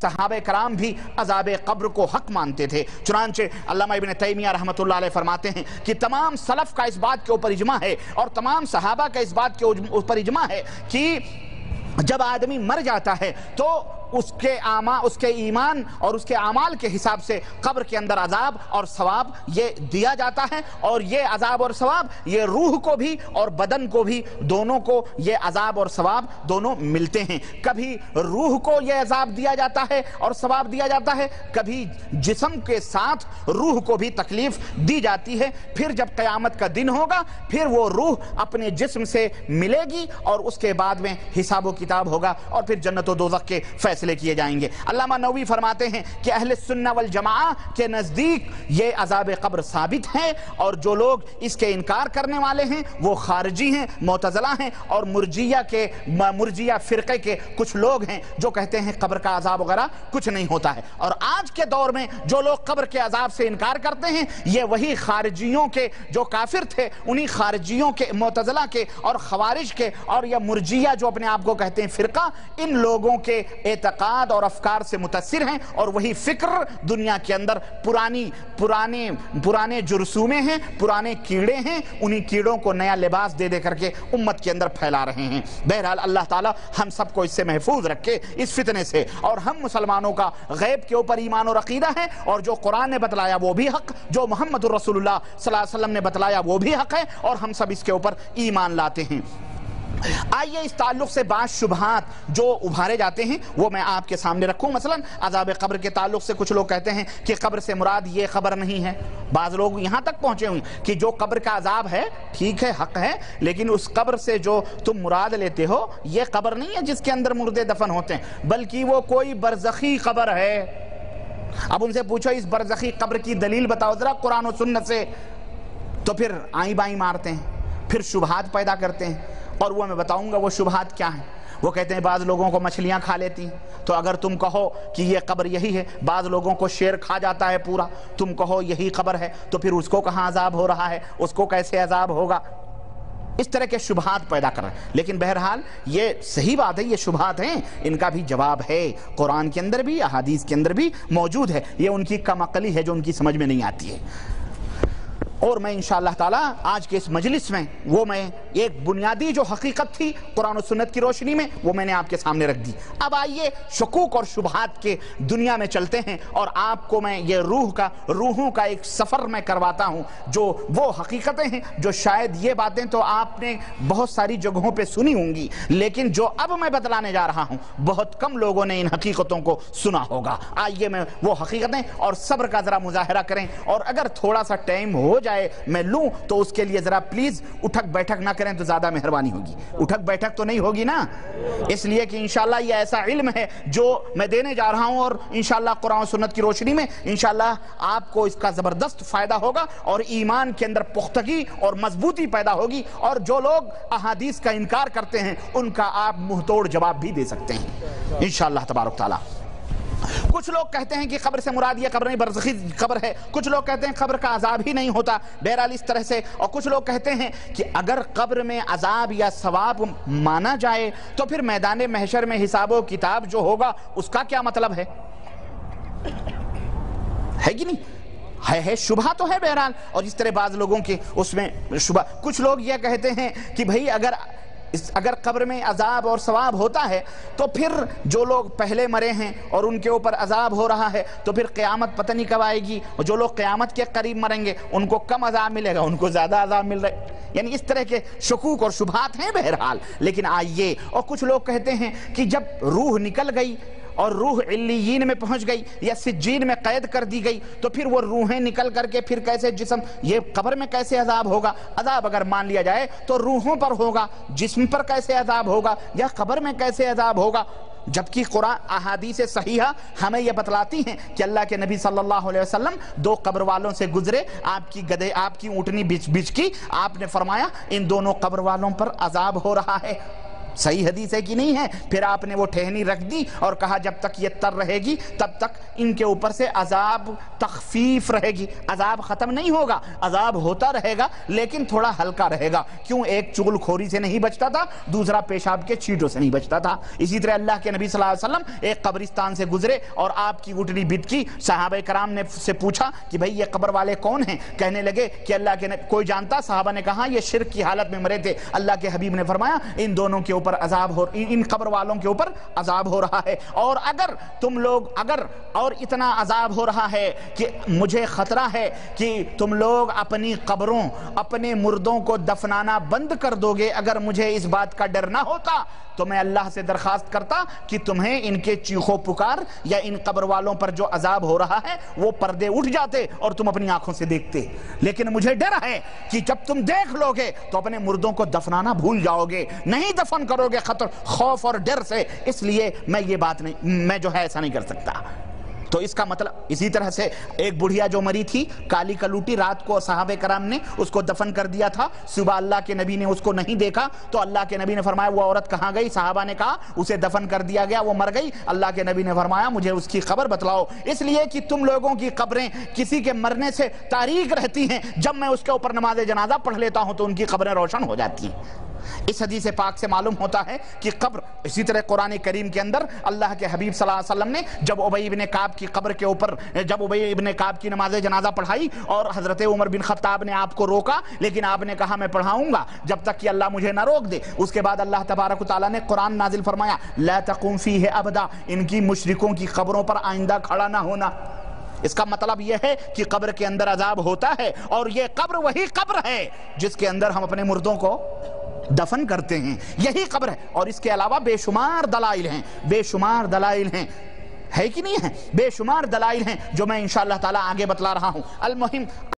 صحابہ کرام بھی عذاب قبر کو حق مانتے تھے۔ چنانچہ علامہ ابن تیمیہ رحمۃ اللہ علیہ فرماتے ہیں کہ تمام سلف کا اس بات کے اوپر اجماع ہے اور تمام صحابہ کا اس بات کے اوپر اجماع ہے کہ جب آدمی مر جاتا ہے تو اس کے ایمان اور اس کے اعمال کے حساب سے قبر کے اندر عذاب اور ثواب یہ دیا جاتا ہے، اور یہ عذاب اور ثواب یہ روح کو بھی اور بدن کو بھی دونوں کو یہ عذاب اور ثواب دونوں ملتے ہیں۔ کبھی روح کو یہ عذاب دیا جاتا ہے اور ثواب دیا جاتا ہے، کبھی جسم کے ساتھ روح کو بھی تکلیف دی جاتی ہے۔ پھر جب قیامت کا دن ہوگا پھر وہ روح اپنے جسم سے ملے گی اور اس کے بعد میں حساب و کتاب ہوگا اور پھر جنت و دوزخ کے فیصلے کیے جائیں گے۔ علامہ نووی فرماتے ہیں کہ اہل سنہ والجماعہ کے نزدیک یہ عذاب قبر ثابت ہے، اور جو لوگ اس کے انکار کرنے والے ہیں وہ خارجی ہیں، معتزلہ ہیں، اور مرجیہ فرقے کے کچھ لوگ ہیں جو کہتے ہیں قبر کا عذاب وغیرہ کچھ نہیں ہوتا ہے۔ اور آج کے دور میں جو لوگ قبر کے عذاب سے انکار کرتے ہیں یہ وہی خارجیوں کے جو کافر تھے، انہی خارجیوں کے، معتزلہ کے اور خوارج کے اور یہ مرجیہ جو اپنے آپ کو کہتے ہیں فرقہ، ان لوگوں کے اعتقاد اور افکار سے متاثر ہیں، اور وہی فکر دنیا کے اندر پرانے جرثومے ہیں، پرانے کیڑے ہیں، انہی کیڑوں کو نیا لباس دے دے کر کے امت کے اندر پھیلا رہے ہیں۔ بہرحال اللہ تعالی ہم سب کو اس سے محفوظ رکھے، اس فتنے سے، اور ہم مسلمانوں کا غیب کے اوپر ایمان اور عقیدہ ہے، اور جو قرآن نے بتلایا وہ بھی حق، جو محمد الرسول اللہ صلی اللہ علیہ وسلم نے بتلایا وہ بھی حق ہے، اور ہم سب اس کے اوپر ایمان لاتے ہیں۔ آئیے اس تعلق سے بعض شبہات جو ابھارے جاتے ہیں وہ میں آپ کے سامنے رکھوں۔ مثلا عذاب قبر کے تعلق سے کچھ لوگ کہتے ہیں کہ قبر سے مراد یہ قبر نہیں ہے۔ بعض لوگ یہاں تک پہنچے ہوئے کہ جو قبر کا عذاب ہے ٹھیک ہے، حق ہے، لیکن اس قبر سے جو تم مراد لیتے ہو یہ قبر نہیں ہے جس کے اندر مردے دفن ہوتے ہیں، بلکہ وہ کوئی برزخی قبر ہے۔ اب ان سے پوچھو اس برزخی قبر کی دلیل بتاؤ ذرا قرآن و سنت سے، تو پھر آئیں بائیں مارتے ہیں، پھر شبہات پیدا کرتے ہیں، اور وہ میں بتاؤں گا وہ شبہات کیا ہیں۔ وہ کہتے ہیں بعض لوگوں کو مچھلیاں کھا لیتی ہیں، تو اگر تم کہو کہ یہ قبر یہی ہے، بعض لوگوں کو شیر کھا جاتا ہے پورا، تم کہو یہی قبر ہے، تو پھر اس کو کہاں عذاب ہو رہا ہے، اس کو کیسے عذاب ہوگا؟ اس طرح کے شبہات پیدا کر رہے ہیں۔ لیکن بہرحال یہ صحیح بات ہے، یہ شبہات ہیں، ان کا بھی جواب ہے، قرآن کے اندر بھی احادیث کے اندر بھی موجود ہے، یہ ان کی کم عقلی ہے جو ان کی سمجھ میں نہیں آتی ہے۔ اور میں انشاءاللہ تعالیٰ آج کے اس مجلس میں وہ میں ایک بنیادی جو حقیقت تھی قرآن و سنت کی روشنی میں وہ میں نے آپ کے سامنے رکھ دی۔ اب آئیے شکوک اور شبہات کے دنیا میں چلتے ہیں، اور آپ کو میں یہ روحوں کا ایک سفر میں کرواتا ہوں، جو وہ حقیقتیں ہیں جو شاید یہ باتیں تو آپ نے بہت ساری جگہوں پہ سنی ہوں گی، لیکن جو اب میں بتلانے جا رہا ہوں بہت کم لوگوں نے ان حقیقتوں کو سنا ہوگا۔ آئیے میں وہ حقیقتیں اور صبر کا ذرا مظاہرہ کریں، اور اگر تھوڑا سا ٹائم ہو جائے میں لوں تو اس کے لیے ذرا پلیز اٹھک بیٹھک نہ کریں تو زیادہ مہربانی ہوگی۔ اٹھک بیٹھک تو نہیں ہوگی نا، اس لیے کہ انشاءاللہ یہ ایسا علم ہے جو میں دینے جا رہا ہوں، اور انشاءاللہ قرآن و سنت کی روشنی میں انشاءاللہ آپ کو اس کا زبردست فائدہ ہوگا، اور ایمان کے اندر پختگی اور مضبوطی پیدا ہوگی، اور جو لوگ احادیث کا انکار کرتے ہیں ان کا آپ منہ توڑ جواب بھی دے سکتے ہیں انشاءاللہ تبارک تعالی۔ کچھ لوگ کہتے ہیں کہ قبر سے مراد یہ قبر نہیں برزخی قبر ہے، کچھ لوگ کہتے ہیں قبر کا عذاب ہی نہیں ہوتا، بہرحال اس طرح سے، اور کچھ لوگ کہتے ہیں کہ اگر قبر میں عذاب یا ثواب مانا جائے تو پھر میدان محشر میں حساب و کتاب جو ہوگا اس کا کیا مطلب ہے کہ نہیں ہے شبہ تو ہے بہرحال۔ اور اس طرح بعض لوگوں کے اس میں شبہ، کچھ لوگ یہ کہتے ہیں کہ بھئی اگر قبر میں عذاب اور ثواب ہوتا ہے تو پھر جو لوگ پہلے مرے ہیں اور ان کے اوپر عذاب ہو رہا ہے تو پھر قیامت پتہ نہیں کب آئے گی، اور جو لوگ قیامت کے قریب مریں گے ان کو کم عذاب ملے گا، ان کو زیادہ عذاب مل رہا ہے۔ یعنی اس طرح کے شکوک اور شبہات ہیں بہرحال۔ لیکن آئیے، اور کچھ لوگ کہتے ہیں کہ جب روح نکل گئی اور روح علیین میں پہنچ گئی یا سجین میں قید کر دی گئی تو پھر وہ روحیں نکل کر کے پھر کیسے جسم، یہ قبر میں کیسے عذاب ہوگا؟ عذاب اگر مان لیا جائے تو روحوں پر ہوگا، جسم پر کیسے عذاب ہوگا، یا قبر میں کیسے عذاب ہوگا؟ جبکہ قرآن احادیث صحیحہ ہمیں یہ بتلاتی ہیں کہ اللہ کے نبی صلی اللہ علیہ وسلم دو قبر والوں سے گزرے، آپ کی اونٹنی بچ کی، آپ نے فرمایا ان دونوں قبر والوں پر عذاب ہو رہا ہے۔ صحیح حدیث ہے کہ نہیں ہے؟ پھر آپ نے وہ ٹھہنی رکھ دی اور کہا جب تک یہ تر رہے گی تب تک ان کے اوپر سے عذاب تخفیف رہے گی، عذاب ختم نہیں ہوگا، عذاب ہوتا رہے گا لیکن تھوڑا ہلکا رہے گا۔ کیوں؟ ایک چغل خوری سے نہیں بچتا تھا، دوسرا پیشاب کے چھینٹوں سے نہیں بچتا تھا۔ اسی طرح اللہ کے نبی صلی اللہ علیہ وسلم ایک قبرستان سے گزرے اور آپ کی گھٹنی بتکی، صحابہ کرام نے سے پوچھا کہ بھئی یہ قبر والے کون ہیں؟ کہنے لگے کہ اللہ کے کوئی جانتا؟ صحابہ نے کہا یہ شرک کی حالت میں مرے تھے۔ اللہ کے حبیب نے فرمایا ان دونوں کے اوپر عذاب ہو، ان قبر والوں کے اوپر عذاب ہو رہا ہے، اور اگر تم لوگ اور اتنا عذاب ہو رہا ہے کہ مجھے خطرہ ہے کہ تم لوگ اپنی قبروں، اپنے مردوں کو دفنانا بند کر دو گے، اگر مجھے اس بات کا ڈر نہ ہوتا تو میں اللہ سے درخواست کرتا کہ تمہیں ان کے چیخو پکار یا ان قبر والوں پر جو عذاب ہو رہا ہے وہ پردے اٹھ جاتے اور تم اپنی آنکھوں سے دیکھتے، لیکن مجھے ڈر ہے کہ جب تم دیکھ لو گے تو اپنے مردوں کو دفنانا بھول جاؤ گے، نہیں دفن کرو گے خطر، خوف اور ڈر سے، اس لیے میں یہ بات نہیں، میں جو ہے ایسا نہیں کر سکتا۔ تو اس کا مطلب اسی طرح سے ایک بڑھیا جو مری تھی کالی کلوٹی، رات کو صحابہ کرام نے اس کو دفن کر دیا تھا، صبح اللہ کے نبی نے اس کو نہیں دیکھا تو اللہ کے نبی نے فرمایا وہ عورت کہاں گئی؟ صحابہ نے کہا اسے دفن کر دیا گیا، وہ مر گئی۔ اللہ کے نبی نے فرمایا مجھے اس کی خبر بتلاؤ، اس لیے کہ تم لوگوں کی قبریں کسی کے مرنے سے تاریک رہتی ہیں، جب میں اس کے اوپر نماز جنازہ پڑھ لیتا ہوں تو ان کی قبریں روشن ہو جاتی ہیں۔ اس حدیث پاک سے معلوم ہوتا ہے کہ قبر، اسی طرح قرآن کریم کے اندر اللہ کے حبیب صلی اللہ علیہ وسلم نے جب ابی ابن کعب کی قبر کے اوپر، جب ابی ابن کعب کی نماز جنازہ پڑھائی اور حضرت عمر بن خطاب نے آپ کو روکا، لیکن آپ نے کہا میں پڑھاؤں گا جب تک کہ اللہ مجھے نہ روک دے۔ اس کے بعد اللہ تبارک و تعالیٰ نے قرآن نازل فرمایا لا تقم فیہ ابدا، ان کی مشرکوں کی قبروں پر آئندہ کھڑا نہ ہونا۔ اس کا مطلب یہ ہے کہ قبر کے اندر عذاب ہوتا ہے، اور یہ قبر وہی قبر ہے جس کے اندر ہم اپنے مردوں کو دفن کرتے ہیں، یہی قبر ہے، اور اس کے علاوہ بے شمار دلائل ہیں، بے شمار دلائل ہیں، ہے کہ نہیں ہے؟ بے شمار دلائل ہیں جو میں انشاءاللہ تعالی آگے بتلا رہا ہوں۔ المہم